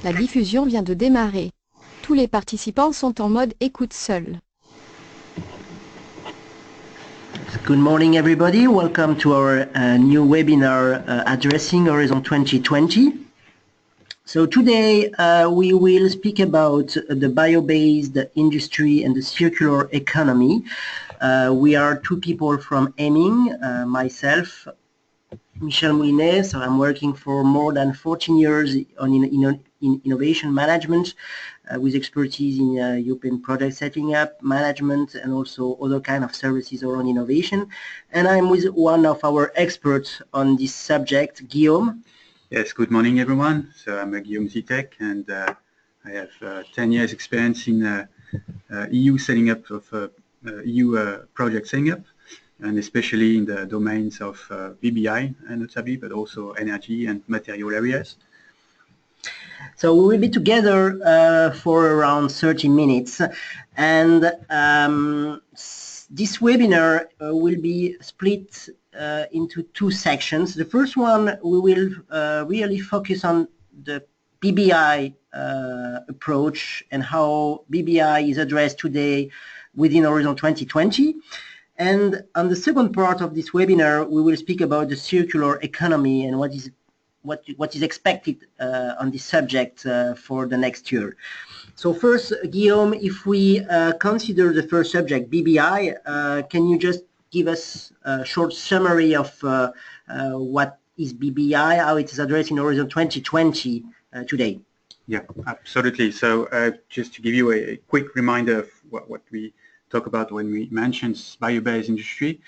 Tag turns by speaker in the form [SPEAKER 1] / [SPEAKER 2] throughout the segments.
[SPEAKER 1] La diffusion vient de démarrer. Tous les participants sont en mode écoute seul.
[SPEAKER 2] Good morning, everybody. Welcome to our new webinar addressing Horizon 2020. So today we will speak about the bio-based industry and the circular economy. We are two people from Aiming, myself, Michel Moulinet. So I'm working for more than 14 years in innovation management with expertise in European project setting up, management, and also other kind of services around innovation. And I'm with one of our experts on this subject, Guillaume.
[SPEAKER 3] Yes, good morning, everyone. So I'm Guillaume Zitek, and I have 10 years experience in EU setting up of EU project setting up, and especially in the domains of BBI, notably, but also energy and material areas.
[SPEAKER 2] So we will be together for around 30 minutes, and this webinar will be split into two sections. The first one, we will really focus on the BBI approach and how BBI is addressed today within Horizon 2020. And on the second part of this webinar, we will speak about the circular economy and what is expected on this subject for the next year. So first, Guillaume, if we consider the first subject, BBI, can you just give us a short summary of what is BBI, how it is addressed in Horizon 2020 today?
[SPEAKER 3] Yeah, absolutely. So just to give you a quick reminder of what we talk about when we mention bio-based industry.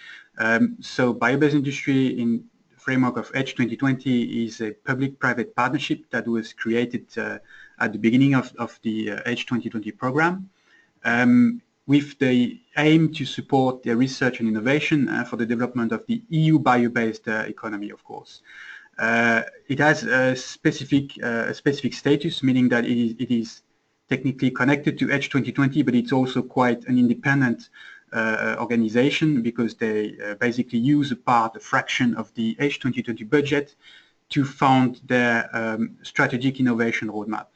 [SPEAKER 3] So bio-based industry in the framework of Edge 2020 is a public-private partnership that was created at the beginning of the Edge 2020 program, with the aim to support the research and innovation for the development of the EU bio-based economy, of course. It has a specific status, meaning that it is technically connected to Edge 2020, but it's also quite an independent organization, because they basically use a fraction of the Edge 2020 budget to fund their strategic innovation roadmap.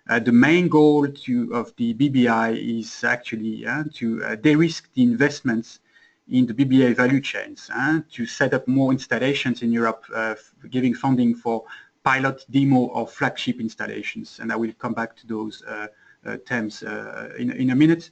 [SPEAKER 3] The main goal of the BBI is actually to de-risk the investments in the BBI value chains, to set up more installations in Europe, giving funding for pilot, demo, or flagship installations. And I will come back to those terms in a minute.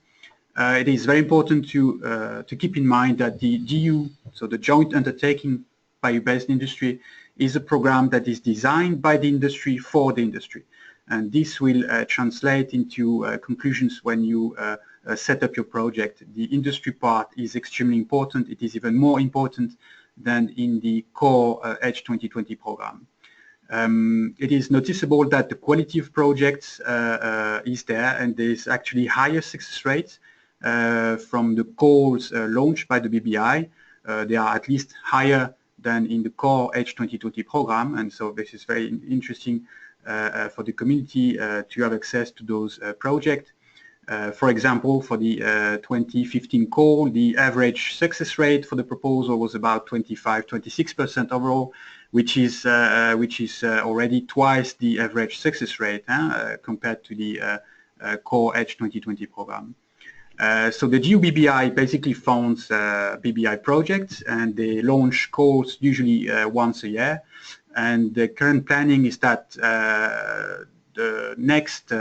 [SPEAKER 3] It is very important to keep in mind that the GU, so the Joint Undertaking Bio-Based Industry, is a program that is designed by the industry for the industry. And this will translate into conclusions when you set up your project. The industry part is extremely important. It is even more important than in the core Edge 2020 program. It is noticeable that the quality of projects is there, and there is actually higher success rates from the calls launched by the BBI. They are at least higher than in the core Edge 2020 program, and so this is very interesting for the community to have access to those projects. For example, for the 2015 call, the average success rate for the proposal was about 25–26% overall, which is already twice the average success rate compared to the core Edge 2020 program. So the GU-BBI basically funds BBI projects, and they launch calls usually once a year. And the current planning is that the next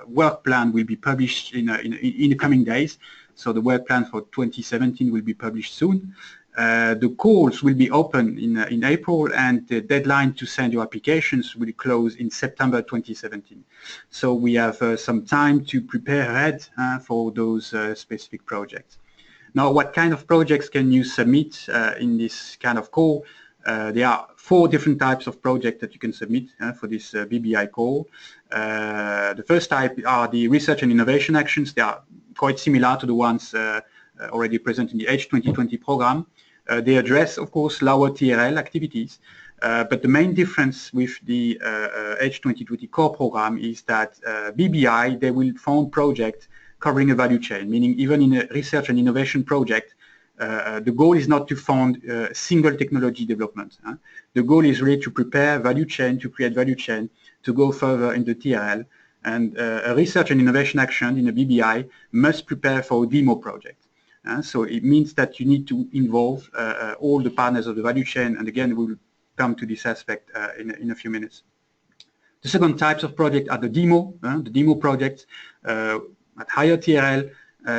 [SPEAKER 3] work plan will be published in the coming days. So the work plan for 2017 will be published soon. The calls will be open in April, and the deadline to send your applications will close in September 2017. So we have some time to prepare ahead for those specific projects. Now, what kind of projects can you submit in this kind of call? There are 4 different types of projects that you can submit for this BBI call. The first type are the research and innovation actions. They are quite similar to the ones already present in the Edge 2020 program. They address, of course, lower TRL activities, but the main difference with the Edge 2020 core program is that BBI, they will fund projects covering a value chain, meaning even in a research and innovation project, the goal is not to fund single technology development. The goal is really to prepare value chain, to create value chain to go further in the TRL, and a research and innovation action in a BBI must prepare for a demo project. So it means that you need to involve all the partners of the value chain, and again we'll come to this aspect in a few minutes. The second types of project are the demo projects at higher TRL,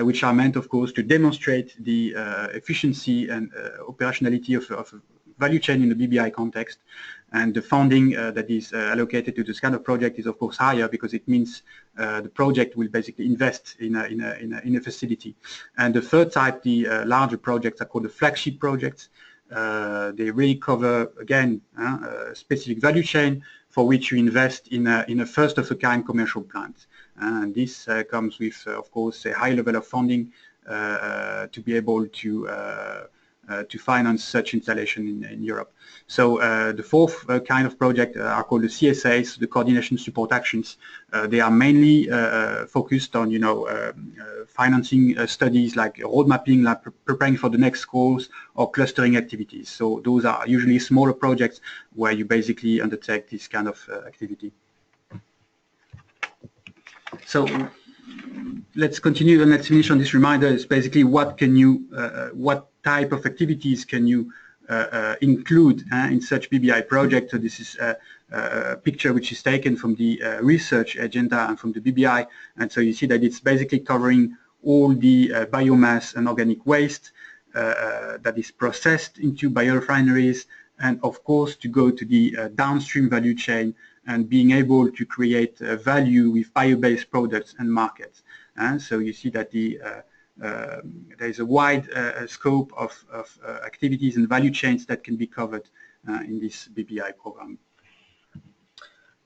[SPEAKER 3] which are meant, of course, to demonstrate the efficiency and operationality of a value chain in the BBI context. And the funding that is allocated to this kind of project is, of course, higher, because it means the project will basically invest in a facility. And the third type, the larger projects, are called the flagship projects. They really cover, again, a specific value chain for which you invest in a first-of-a-kind commercial plant. And this comes with, of course, a high level of funding to be able to finance such installation in Europe. So the fourth kind of project are called the CSAs, the Coordination Support Actions. They are mainly focused on, financing studies like road mapping, like preparing for the next course, or clustering activities. So those are usually smaller projects where you basically undertake this kind of activity. So let's continue and let's finish on this reminder. It's basically what type of activities can you include in such BBI project. So this is a picture which is taken from the research agenda and from the BBI, and so you see that it's basically covering all the biomass and organic waste that is processed into biorefineries, and of course to go to the downstream value chain and being able to create value with bio-based products and markets. So you see that there is a wide scope of activities and value chains that can be covered in this BBI program.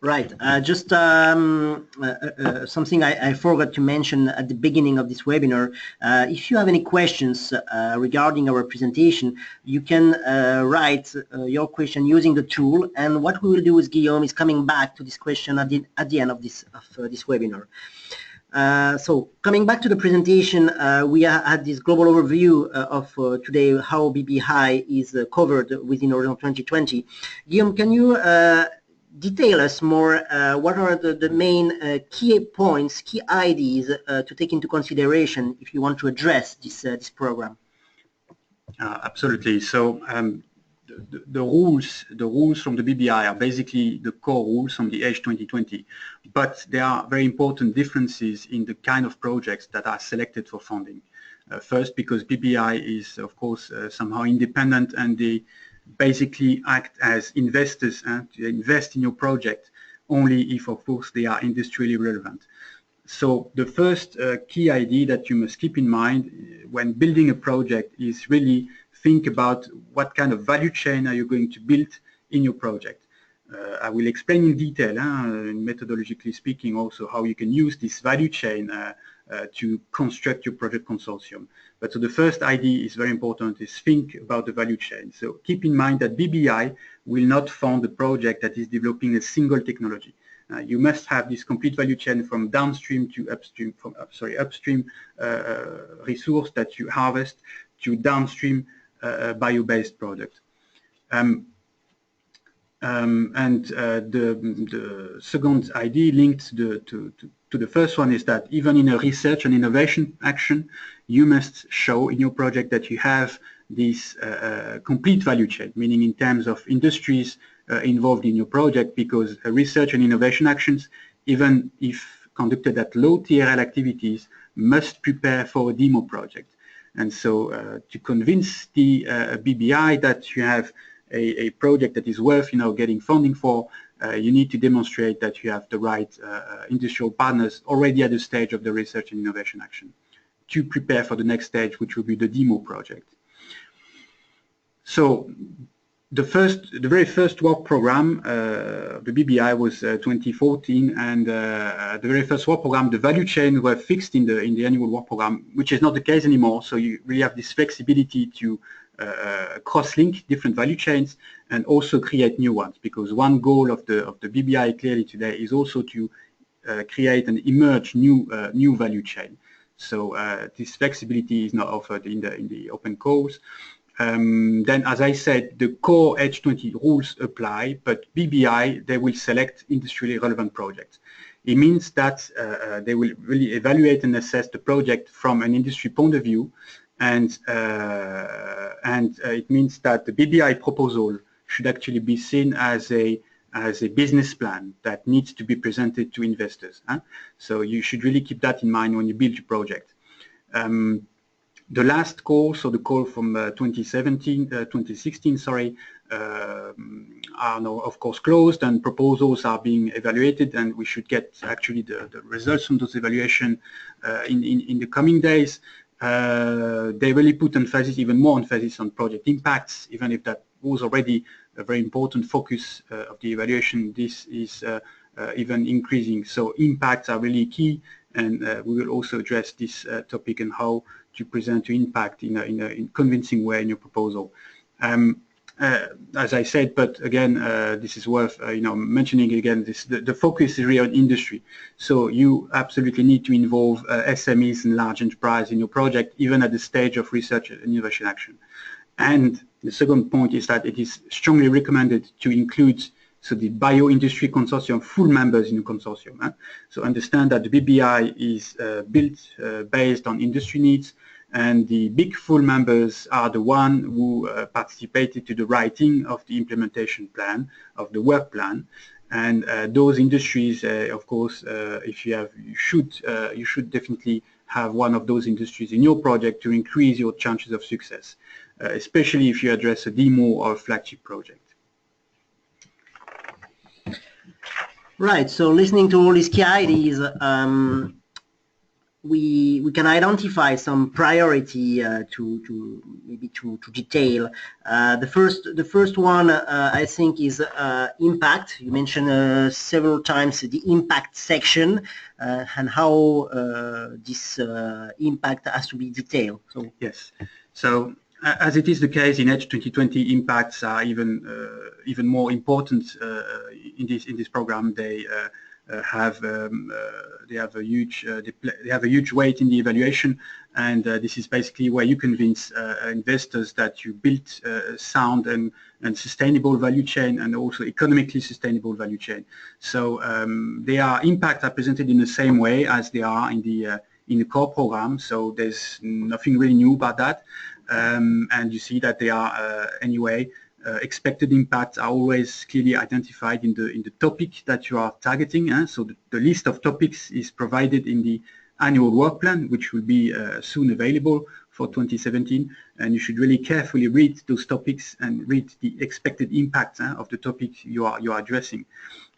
[SPEAKER 2] Right. Just something I forgot to mention at the beginning of this webinar. If you have any questions regarding our presentation, you can write your question using the tool, and what we will do with Guillaume is coming back to this question at the end of this webinar. So coming back to the presentation, we had this global overview of today how BBI is covered within Horizon 2020. Guillaume, can you detail us more what are the main key points, key ideas to take into consideration if you want to address this program?
[SPEAKER 3] Absolutely. So the rules from the BBI are basically the core rules from the Age 2020, but there are very important differences in the kind of projects that are selected for funding. First, because BBI is, of course, somehow independent, and they basically act as investors to invest in your project only if, of course, they are industrially relevant. So the first key idea that you must keep in mind when building a project is really think about what kind of value chain are you going to build in your project. I will explain in detail, methodologically speaking, also how you can use this value chain to construct your project consortium. But so the first idea is very important, is think about the value chain. So keep in mind that BBI will not fund a project that is developing a single technology. You must have this complete value chain from downstream to upstream, upstream resource that you harvest to downstream bio-based product. The second idea linked to the first one is that even in a research and innovation action, you must show in your project that you have this complete value chain, meaning in terms of industries involved in your project, because research and innovation actions, even if conducted at low TRL activities, must prepare for a demo project. And so to convince the BBI that you have a project that is worth getting funding for, you need to demonstrate that you have the right industrial partners already at the stage of the research and innovation action to prepare for the next stage, which will be the demo project. So the very first work program, the BBI was 2014, and the very first work program, the value chain were fixed in the annual work program, which is not the case anymore. So you really have this flexibility to cross-link different value chains and also create new ones, because one goal of the BBI clearly today is also to create and emerge new value chain. So this flexibility is not offered in the open calls. then, as I said, the core H20 rules apply, but BBI, they will select industrially relevant projects. It means that they will really evaluate and assess the project from an industry point of view, and it means that the BBI proposal should actually be seen as a business plan that needs to be presented to investors. So you should really keep that in mind when you build your project. The last call, so the call from 2016, sorry, are now of course closed, and proposals are being evaluated, and we should get actually the results from those evaluation in the coming days. They really put emphasis, even more emphasis, on project impacts, even if that was already a very important focus of the evaluation. This is even increasing. So impacts are really key, and we will also address this topic and how to present your impact in a convincing way in your proposal. As I said, but again, this is worth mentioning again. The focus is really on industry, so you absolutely need to involve SMEs and large enterprise in your project, even at the stage of research and innovation action. And the second point is that it is strongly recommended to include the bio-industry consortium full members in the consortium. So understand that the BBI is built based on industry needs, and the big full members are the one who participated to the writing of the implementation plan, of the work plan. And those industries, of course, if you should definitely have one of those industries in your project to increase your chances of success, especially if you address a demo or a flagship project.
[SPEAKER 2] Right, so listening to all these key ideas, we can identify some priority to detail. The first one I think is impact. You mentioned several times the impact section and how this impact has to be detailed. So
[SPEAKER 3] yes, so as it is the case in H2020, impacts are even more important in this program. They have a huge weight in the evaluation, and this is basically where you convince investors that you built a sound and sustainable value chain, and also economically sustainable value chain. So their impacts are presented in the same way as they are in the core program. So there's nothing really new about that. And you see that they are anyway, expected impacts are always clearly identified in the topic that you are targeting. So the list of topics is provided in the annual work plan, which will be soon available for 2017. And you should really carefully read those topics and read the expected impacts of the topic you are addressing.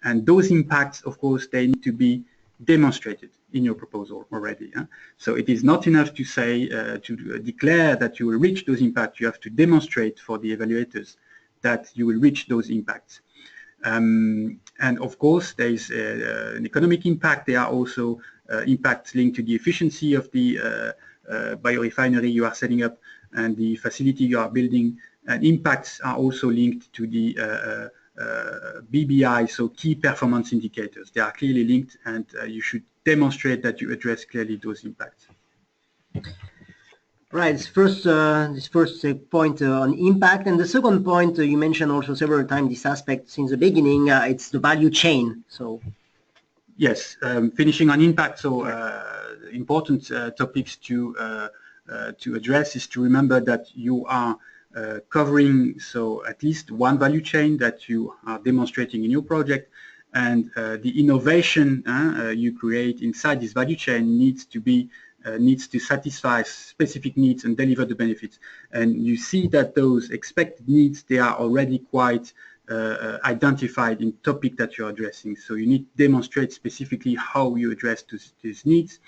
[SPEAKER 3] And those impacts, of course, they need to be demonstrated in your proposal already. So it is not enough to say, to declare that you will reach those impacts. You have to demonstrate for the evaluators that you will reach those impacts. And of course, there is an economic impact. There are also impacts linked to the efficiency of the biorefinery you are setting up and the facility you are building. And impacts are also linked to the BBI, so key performance indicators. They are clearly linked, and you should demonstrate that you address clearly those impacts.
[SPEAKER 2] Right, this first point on impact, and the second point you mentioned also several times this aspect since the beginning. It's the value chain. So
[SPEAKER 3] yes, finishing on impact. So important topics to address is to remember that you are covering at least one value chain that you are demonstrating in your project, and the innovation you create inside this value chain needs to satisfy specific needs and deliver the benefits. And you see that those expected needs, they are already quite identified in topic that you're addressing. So you need to demonstrate specifically how you address these needs.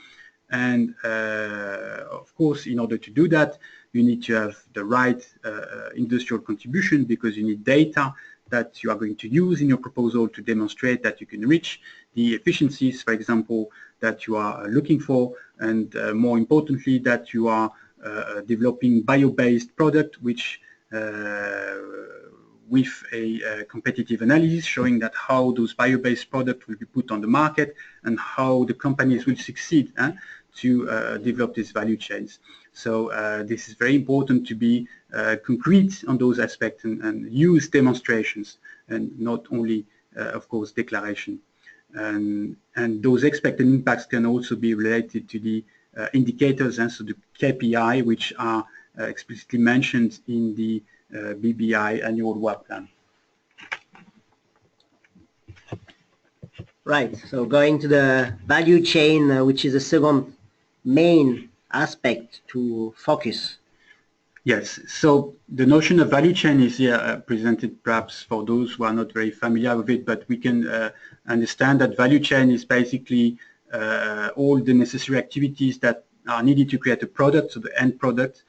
[SPEAKER 3] And of course, in order to do that, you need to have the right industrial contribution, because you need data that you are going to use in your proposal to demonstrate that you can reach the efficiencies, for example, that you are looking for, and more importantly, that you are developing bio-based product, which with a competitive analysis showing that how those bio-based products will be put on the market and how the companies will succeed to develop these value chains. So this is very important to be concrete on those aspects and use demonstrations and not only, of course, declaration. And those expected impacts can also be related to the indicators, and so the KPI, which are explicitly mentioned in the BBI annual work plan.
[SPEAKER 2] Right, so going to the value chain, which is the second main aspect to focus.
[SPEAKER 3] Yes, so the notion of value chain is here presented perhaps for those who are not very familiar with it, but we can understand that value chain is basically all the necessary activities that are needed to create a product, so the end product,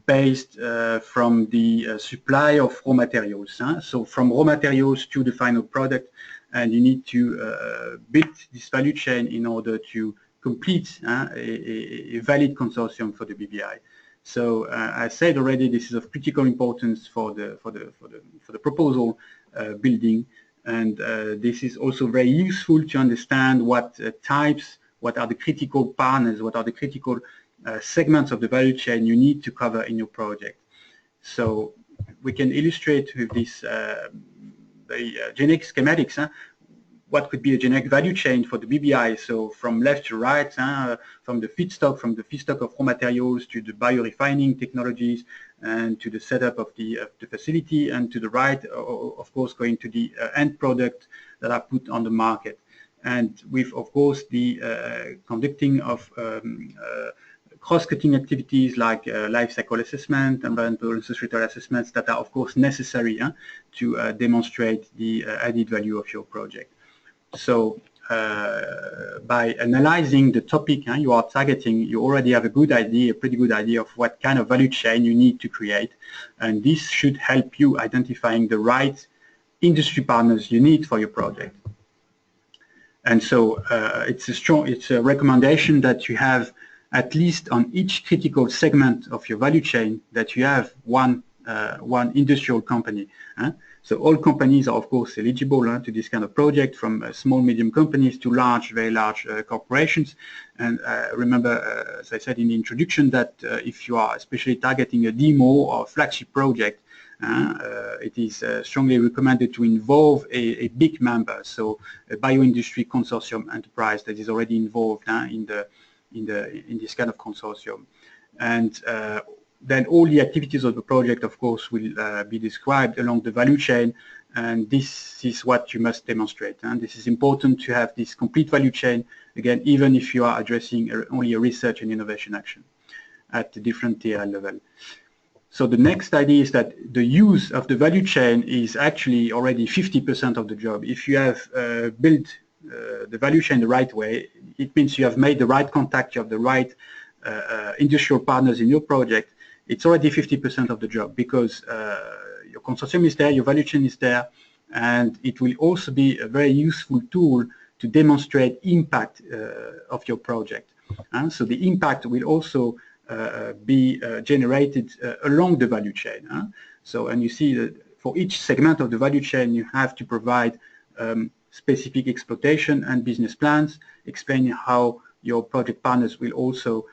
[SPEAKER 3] based from the supply of raw materials. So from raw materials to the final product, and you need to build this value chain in order to complete a valid consortium for the BBI. So I said already, this is of critical importance for the proposal building, and this is also very useful to understand what what are the critical partners, what are the critical segments of the value chain you need to cover in your project. So we can illustrate with this generic schematics what could be a generic value chain for the BBI. So from left to right, from the feedstock of raw materials to the biorefining technologies and to the setup of the facility, and to the right, of course, going to the end product that are put on the market. And with, of course, the conducting of cross-cutting activities like life cycle assessment, environmental and societal assessments that are, of course, necessary to demonstrate the added value of your project. So by analyzing the topic you are targeting, you already have a pretty good idea of what kind of value chain you need to create, and this should help you identifying the right industry partners you need for your project. And so it's a recommendation that you have at least on each critical segment of your value chain that you have one industrial company. So all companies are, of course, eligible to this kind of project, from small, medium companies to very large corporations. And remember, as I said in the introduction, that if you are especially targeting a demo or flagship project, it is strongly recommended to involve a big member, so a bioindustry consortium enterprise that is already involved in this kind of consortium. And then all the activities of the project, of course, will be described along the value chain, and this is what you must demonstrate. And this is important to have this complete value chain, again, even if you are addressing only a research and innovation action at the different TRL level. So the next idea is that the use of the value chain is actually already 50% of the job. If you have built the value chain the right way, it means you have made the right contact, you have the right industrial partners in your project. It's already 50% of the job, because your consortium is there, your value chain is there, and it will also be a very useful tool to demonstrate impact of your project. So the impact will also be generated along the value chain. So, and you see that for each segment of the value chain, you have to provide specific exploitation and business plans, explaining how your project partners will also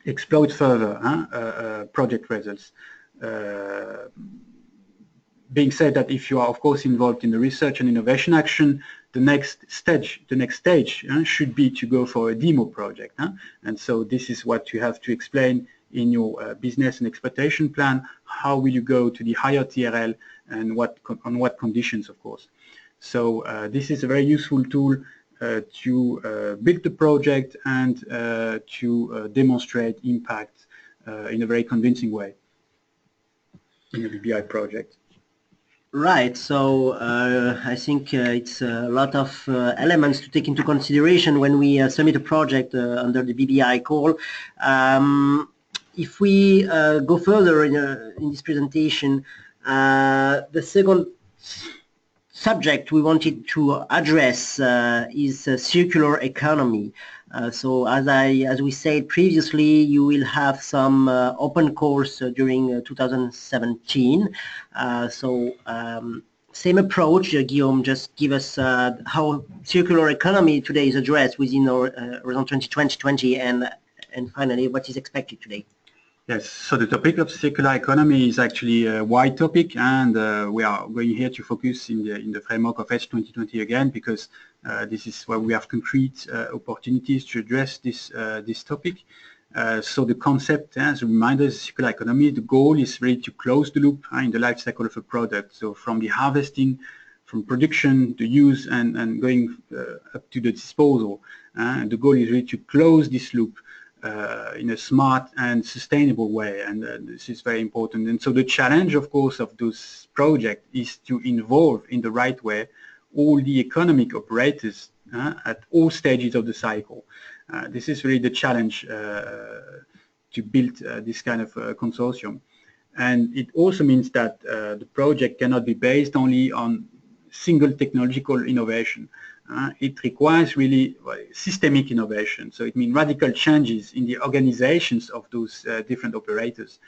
[SPEAKER 3] exploit further project results. Being said that if you are, of course, involved in the research and innovation action, the next stage should be to go for a demo project. And so this is what you have to explain in your business and exploitation plan. How will you go to the higher TRL, and on what conditions, of course. So this is a very useful tool to build the project and to demonstrate impact in a very convincing way in a BBI project.
[SPEAKER 2] Right, so I think it's a lot of elements to take into consideration when we submit a project under the BBI call. If we go further in this presentation, the second subject we wanted to address is circular economy. So as we said previously, you will have some open calls during 2017. So same approach, Guillaume, just give us how circular economy today is addressed within our Horizon 2020, and finally, what is expected today.
[SPEAKER 3] Yes, so the topic of circular economy is actually a wide topic, and we are going here to focus in the framework of Edge 2020 again, because this is where we have concrete opportunities to address this topic. So the concept, as a reminder, is circular economy. The goal is really to close the loop in the life cycle of a product. So from the harvesting, from production, the use, and going up to the disposal. The goal is really to close this loop in a smart and sustainable way, and this is very important. And so the challenge, of course, of this project is to involve in the right way all the economic operators at all stages of the cycle. This is really the challenge to build this kind of consortium. And it also means that the project cannot be based only on single technological innovation. It requires really systemic innovation. So it means radical changes in the organizations of those different operators,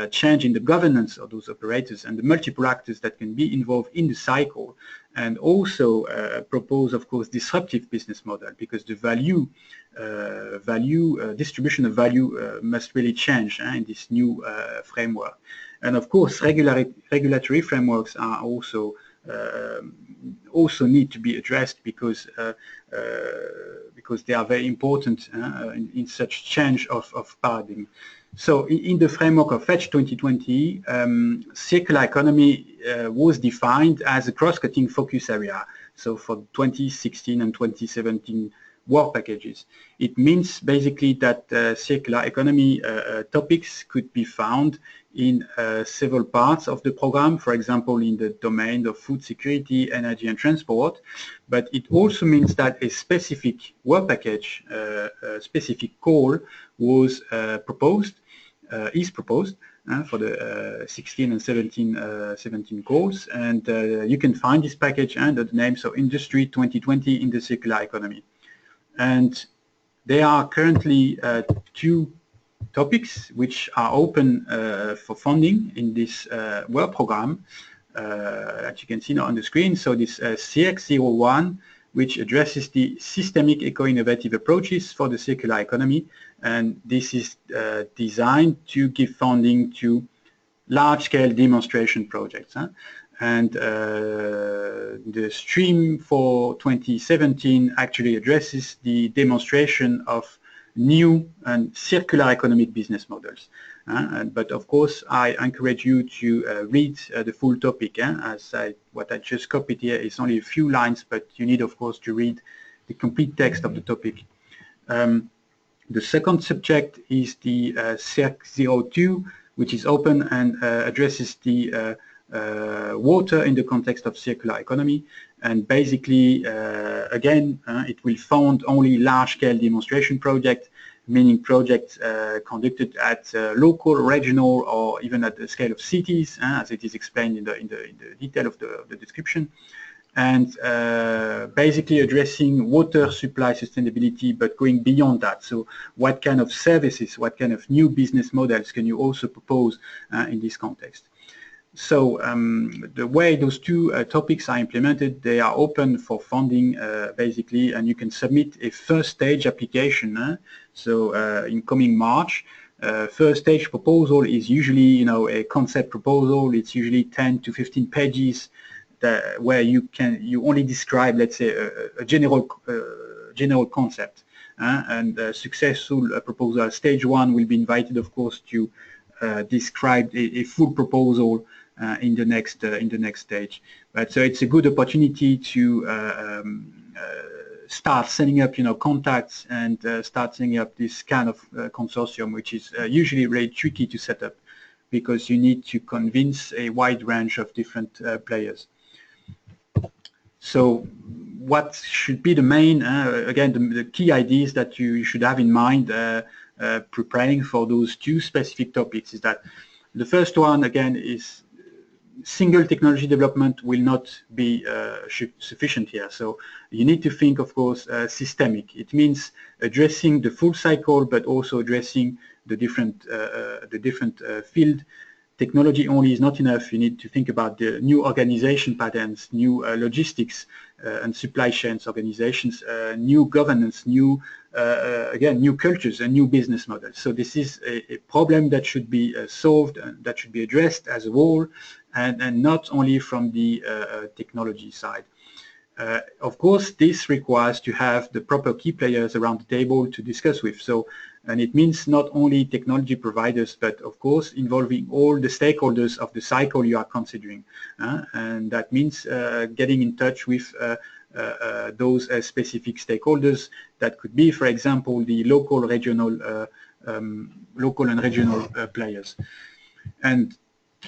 [SPEAKER 3] change in the governance of those operators and the multiple actors that can be involved in the cycle, and also propose, of course, disruptive business model, because the distribution of value must really change in this new framework. And of course, regulatory frameworks are also need to be addressed, because they are very important in such change of paradigm. So in the framework of Edge 2020, circular economy was defined as a cross-cutting focus area. So for 2016 and 2017 work packages, it means basically that circular economy topics could be found in several parts of the program, for example, in the domain of food security, energy and transport. But it also means that a specific work package, a specific call was proposed for the 16 and 17 calls. And you can find this package under the name, so Industry 2020 in the Circular Economy. And there are currently two topics which are open for funding in this work program, that you can see now on the screen. So this CX01, which addresses the systemic eco-innovative approaches for the circular economy, and this is designed to give funding to large-scale demonstration projects. And the stream for 2017 actually addresses the demonstration of new and circular economic business models. But of course, I encourage you to read the full topic, as what I just copied here is only a few lines, but you need, of course, to read the complete text of the topic. The second subject is the CERC02, which is open and addresses the water in the context of circular economy. And basically, again, it will fund only large-scale demonstration projects, meaning projects conducted at local, regional, or even at the scale of cities, as it is explained in the detail of the description. And basically addressing water supply sustainability, but going beyond that. So what kind of services, what kind of new business models can you also propose in this context? So the way those two topics are implemented, they are open for funding basically, and you can submit a first stage application. So in coming March, first stage proposal is usually, a concept proposal. It's usually 10 to 15 pages where you only describe, let's say, a general concept. And successful proposal stage one will be invited, of course, to describe a full proposal in the next stage. But so it's a good opportunity to start setting up, contacts, and start setting up this kind of consortium, which is usually very tricky to set up, because you need to convince a wide range of different players. So what should be the main, again, the key ideas that you should have in mind preparing for those two specific topics is that the first one, again, is single technology development will not be sufficient here. So you need to think, of course, systemic. It means addressing the full cycle, but also addressing the different field technology only is not enough. You need to think about the new organization patterns, new logistics and supply chains organizations, new governance, new again, new cultures and new business models. So this is a problem that should be solved and that should be addressed as a whole, and not only from the technology side. Of course, this requires to have the proper key players around the table to discuss with. So, and it means not only technology providers, but of course involving all the stakeholders of the cycle you are considering. And that means getting in touch with those specific stakeholders. That could be, for example, the local and regional players. And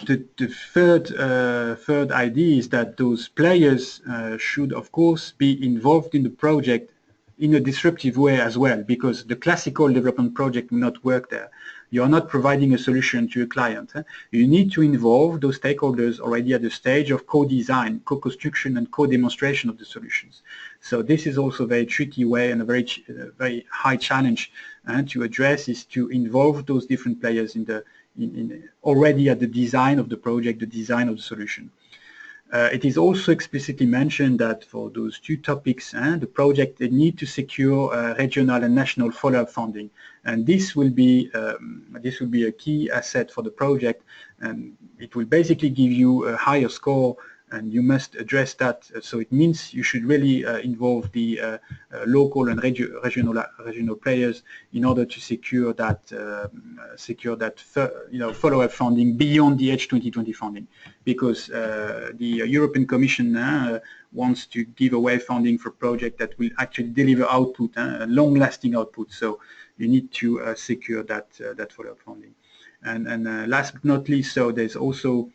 [SPEAKER 3] the third idea is that those players should, of course, be involved in the project in a disruptive way as well, because the classical development project will not work there. You are not providing a solution to a client. You need to involve those stakeholders already at the stage of co-design, co-construction, and co-demonstration of the solutions. So this is also a very tricky way and a very high challenge to address, is to involve those different players in already at the design of the project, the design of the solution. It is also explicitly mentioned that for those two topics, the project, they need to secure regional and national follow-up funding, and this will be a key asset for the project, and it will basically give you a higher score, and you must address that. So it means you should really involve the local and regional players in order to secure that follow-up funding beyond the H2020 funding, because the European Commission wants to give away funding for projects that will actually deliver output, long-lasting output. So you need to secure that follow-up funding. And last but not least, so there's also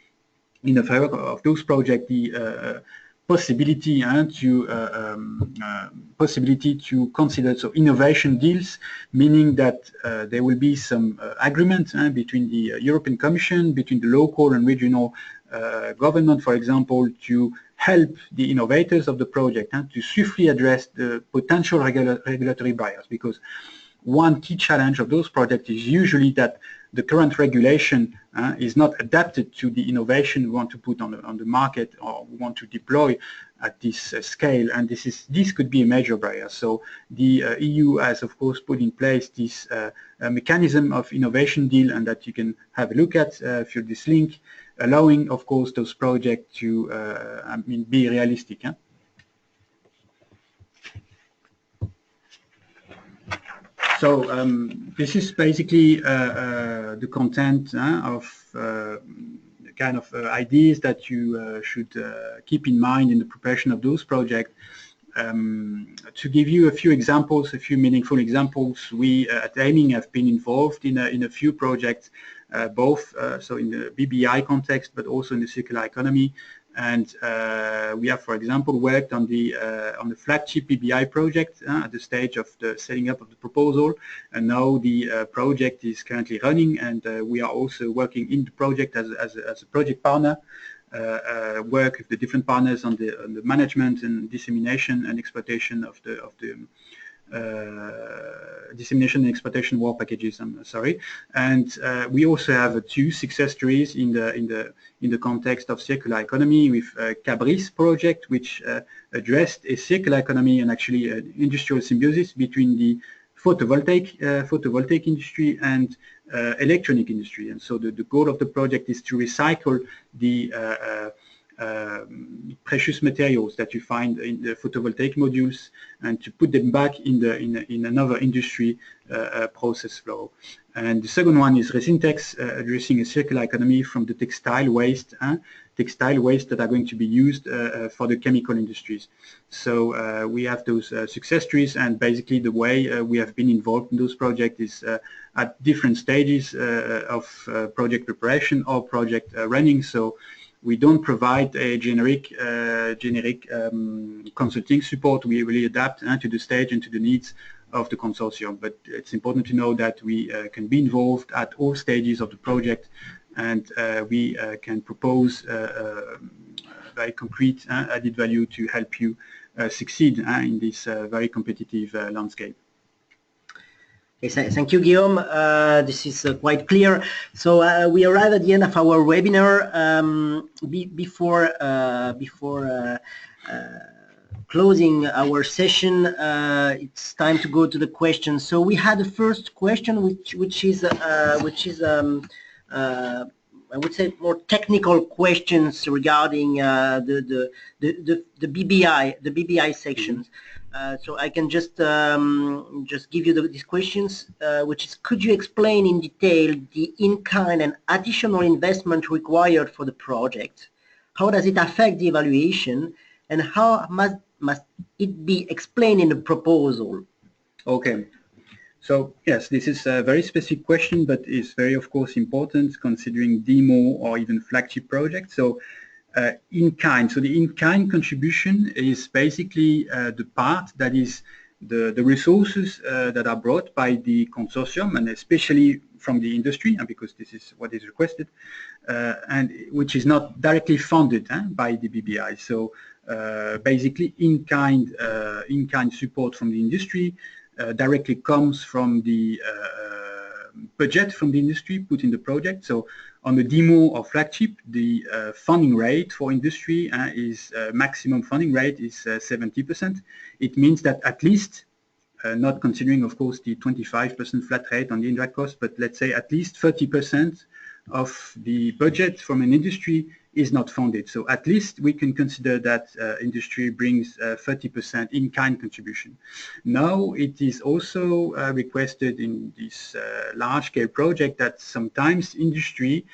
[SPEAKER 3] in the framework of those projects the possibility to consider innovation deals, meaning that there will be some agreement between the European Commission, between the local and regional government, for example, to help the innovators of the project to swiftly address the potential regulatory barriers, because one key challenge of those projects is usually that the current regulation is not adapted to the innovation we want to put on the market or we want to deploy at this scale, and this could be a major barrier. So the EU has, of course, put in place this mechanism of innovation deal, and that you can have a look at through this link, allowing, of course, those projects to be realistic. So this is basically the content of kind of ideas that you should keep in mind in the preparation of those projects. To give you a few examples, a few meaningful examples, we at Aiming have been involved in a few projects, both so in the BBI context, but also in the circular economy. And we have, for example, worked on the flagship BBI project at the stage of the setting up of the proposal, and now the project is currently running, and we are also working in the project as a project partner, work with the different partners on the management and dissemination and exploitation of the dissemination and exploitation work packages. I'm sorry, and we also have two success stories in the context of circular economy with Cabris project, which addressed a circular economy and actually an industrial symbiosis between the photovoltaic industry and electronic industry. And so the goal of the project is to recycle the precious materials that you find in the photovoltaic modules and to put them back in another industry process flow. And the second one is Resintex, addressing a circular economy from the textile waste that are going to be used for the chemical industries. So we have those success stories, and basically the way we have been involved in those projects is at different stages of project preparation or project running. So we don't provide a generic consulting support. We really adapt to the stage and to the needs of the consortium. But it's important to know that we can be involved at all stages of the project, and we can propose very concrete added value to help you succeed in this very competitive landscape.
[SPEAKER 2] Yes, thank you, Guillaume. This is quite clear. So we arrive at the end of our webinar. Before closing our session, it's time to go to the questions. So we had the first question, which is I would say more technical questions regarding the BBI sections. So I can just give you these questions, which is, could you explain in detail the in-kind and additional investment required for the project? How does it affect the evaluation, and how must it be explained in the proposal?
[SPEAKER 3] Okay. So yes, this is a very specific question, but is very, of course, important considering demo or even flagship projects. So in-kind. So the in-kind contribution is basically the part that is the resources that are brought by the consortium, and especially from the industry, and because this is what is requested, and which is not directly funded by the BBI. So basically in-kind support from the industry directly comes from the budget from the industry put in the project. So on the demo or flagship, the funding rate for industry is maximum funding rate is 70%. It means that at least, not considering, of course, the 25% flat rate on the indirect cost, but let's say at least 30% of the budget from an industry is not funded. So at least we can consider that industry brings 30% in-kind contribution. Now it is also requested in this large-scale project that sometimes industry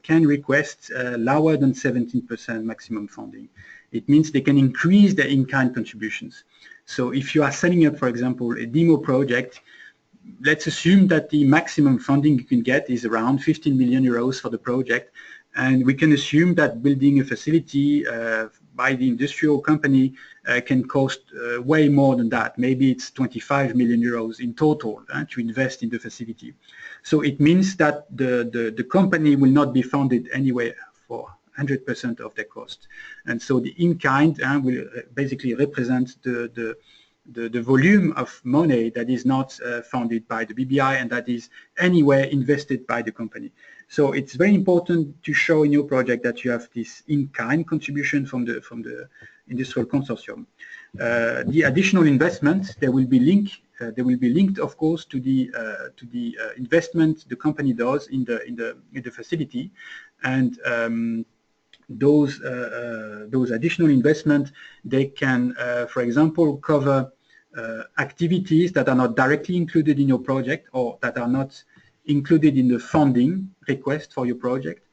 [SPEAKER 3] can request lower than 17% maximum funding. It means they can increase their in-kind contributions. So if you are setting up, for example, a demo project, let's assume that the maximum funding you can get is around 15 million euros for the project, and we can assume that building a facility by the industrial company can cost way more than that. Maybe it's 25 million euros in total to invest in the facility. So it means that the company will not be funded anyway for 100% of their cost. And so the in-kind will basically represent the volume of money that is not funded by the BBI and that is anywhere invested by the company. So it's very important to show in your project that you have this in-kind contribution from the industrial consortium. The additional investment, they will be linked, of course, to the investment the company does in the facility, and those additional investment, they can, for example, cover activities that are not directly included in your project or that are not included in the funding request for your project,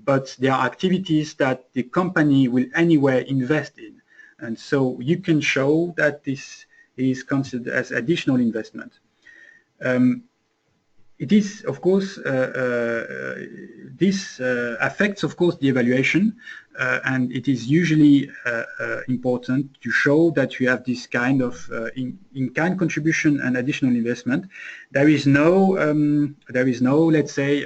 [SPEAKER 3] but there are activities that the company will anywhere invest in. And so you can show that this is considered as additional investment. It is, of course, this affects, of course, the evaluation, and it is usually important to show that you have this kind of in-kind contribution and additional investment. There is no, let's say,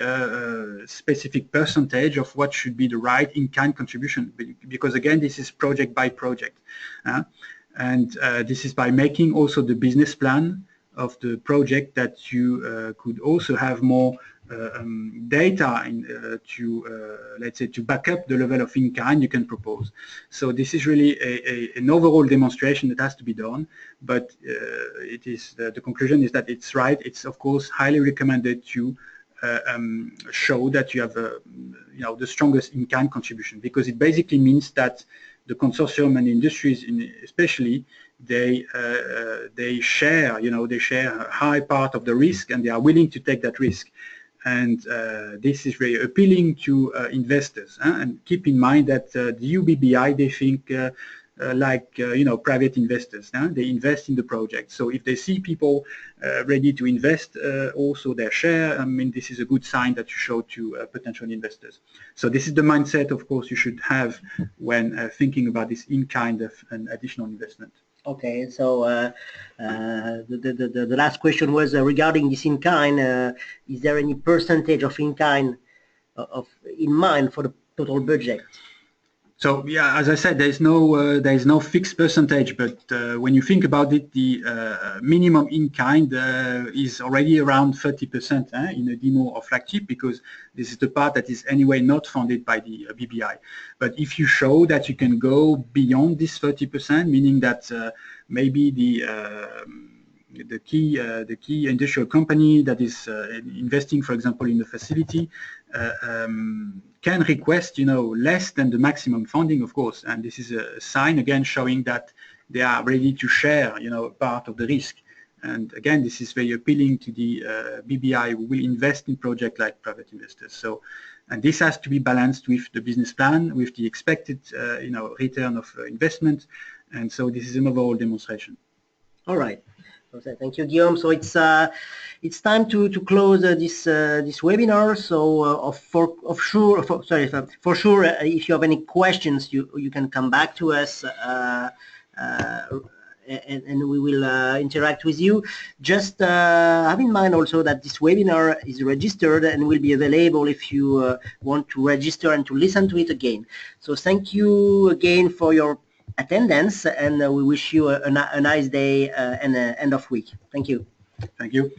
[SPEAKER 3] specific percentage of what should be the right in-kind contribution, because again, this is project by project, and this is by making also the business plan of the project that you could also have more data let's say, to back up the level of in-kind you can propose. So this is really an overall demonstration that has to be done, but it is the conclusion is that it's right. It's of course highly recommended to show that you have the strongest in-kind contribution, because it basically means that the consortium and the industries, especially, they share, they share a high part of the risk, and they are willing to take that risk. And this is very appealing to investors. And keep in mind that the UBBI, they think like private investors. They invest in the project. So if they see people ready to invest also their share, I mean, this is a good sign that you show to potential investors. So this is the mindset, of course, you should have when thinking about this in-kind of an additional investment.
[SPEAKER 2] Okay, so the last question was regarding this in-kind. Is there any percentage of in-kind in mind for the total budget?
[SPEAKER 3] So yeah, as I said, there is no fixed percentage, but when you think about it, the minimum in kind is already around 30% in a demo or flagship, because this is the part that is anyway not funded by the BBI. But if you show that you can go beyond this 30%, meaning that maybe the key industrial company that is investing, for example, in the facility, can request, less than the maximum funding, of course, and this is a sign again showing that they are ready to share, part of the risk. And again, this is very appealing to the BBI, who will invest in projects like private investors. So, and this has to be balanced with the business plan, with the expected, return of investment, and so this is an overall demonstration.
[SPEAKER 2] All right. Thank you, Guillaume. So it's time to close this webinar. So for sure, if you have any questions, you can come back to us, and we will interact with you. Just have in mind also that this webinar is registered and will be available if you want to register and to listen to it again. So thank you again for your attendance, and we wish you a nice day and end of week. Thank you.
[SPEAKER 3] Thank you.